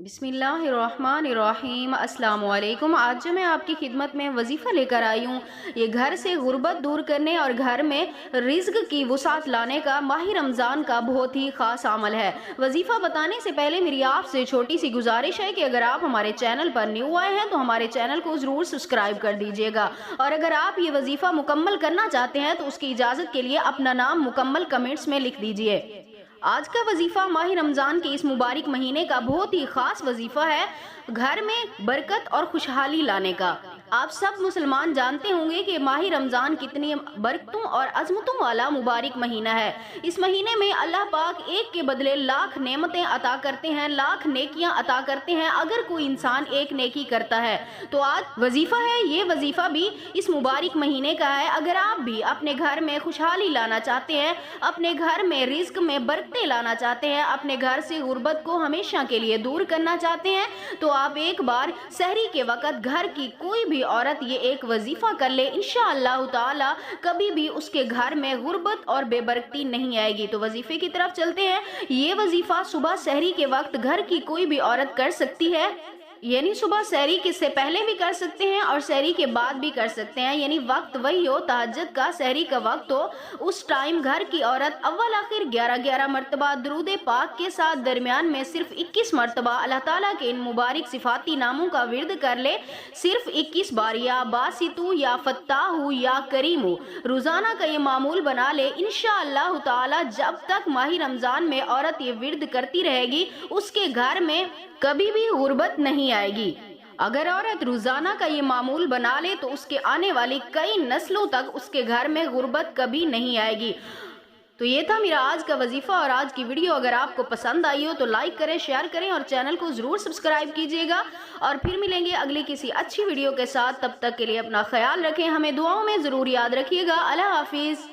بسم اللہ الرحمن الرحیم۔ السلام علیکم۔ آج جو میں آپ کی خدمت میں وظیفہ لے کر آئی ہوں، یہ گھر سے غربت دور کرنے اور گھر میں رزق کی وسعت لانے کا ماہ رمضان کا بہت ہی خاص عمل ہے۔ وظیفہ بتانے سے پہلے میری آپ سے چھوٹی سی گزارش ہے کہ اگر آپ ہمارے چینل پر نیو آئے ہیں تو ہمارے چینل کو ضرور سبسکرائب کر دیجئے گا، اور اگر آپ یہ وظیفہ مکمل کرنا چاہتے ہیں تو اس کی اجازت کے لیے اپنا نام مکمل کمنٹس میں لکھ دیجئے۔ آج کا وظیفہ ماہ رمضان کے اس مبارک مہینے کا بہت ہی خاص وظیفہ ہے، گھر میں برکت اور خوشحالی لانے کا۔ آپ سب مسلمان جانتے ہوں گے کہ ماہ رمضان کتنی برکتوں اور عظمتوں والا مبارک مہینہ ہے۔ اس مہینے میں اللہ پاک ایک کے بدلے لاکھ نعمتیں عطا کرتے ہیں، لاکھ نیکیاں عطا کرتے ہیں اگر کوئی انسان ایک نیکی کرتا ہے۔ تو آج وظیفہ ہے، یہ وظیفہ بھی اس مبارک مہینے کا ہے۔ اگر آپ بھی اپنے گھر میں خوشحالی لانا چاہتے ہیں، اپنے گھر میں رزق میں برکتیں لانا چاہتے ہیں، اپنے گھر سے غربت کو ہمیشہ کے لیے دور کرنا چاہتے ہیں، تو آپ ایک بار سحری کے وقت گھر کی کوئی بھی عورت یہ ایک وظیفہ کر لے، انشاءاللہ تعالی کبھی بھی اس کے گھر میں غربت اور بے برکتی نہیں آئے گی۔ تو وظیفے کی طرف چلتے ہیں۔ یہ وظیفہ صبح سحری کے وقت گھر کی کوئی بھی عورت کر سکتی ہے، یعنی صبح سحری کے سے پہلے بھی کر سکتے ہیں اور سحری کے بعد بھی کر سکتے ہیں، یعنی وقت وہی ہو، تہجد کا سحری کا وقت ہو، اس ٹائم گھر کی عورت اول آخر 11 مرتبہ درود پاک کے ساتھ درمیان میں صرف 21 مرتبہ اللہ تعالیٰ کے ان مبارک صفاتی ناموں کا ورد کر لے، صرف 21 بار، یا باسطو یا فتاح یا کریم، روزانہ کا یہ معمول بنا لے۔ انشاءاللہ تعالی جب تک ماہ رمضان میں عورت یہ ورد کرتی رہے گی، اس کے گھر میں کبھی بھی غربت نہیں آئے گی۔ اگر عورت روزانہ کا یہ معمول بنا لے تو اس کے آنے والی کئی نسلوں تک اس کے گھر میں غربت کبھی نہیں آئے گی۔ تو یہ تھا میرا آج کا وظیفہ اور آج کی ویڈیو۔ اگر آپ کو پسند آئی ہو تو لائک کریں، شیئر کریں اور چینل کو ضرور سبسکرائب کیجئے گا، اور پھر ملیں گے اگلی کسی اچھی ویڈیو کے ساتھ۔ تب تک کے لیے اپنا خیال رکھیں، ہمیں دعاؤں میں ضرور یاد رکھیے گا۔ اللہ حافظ۔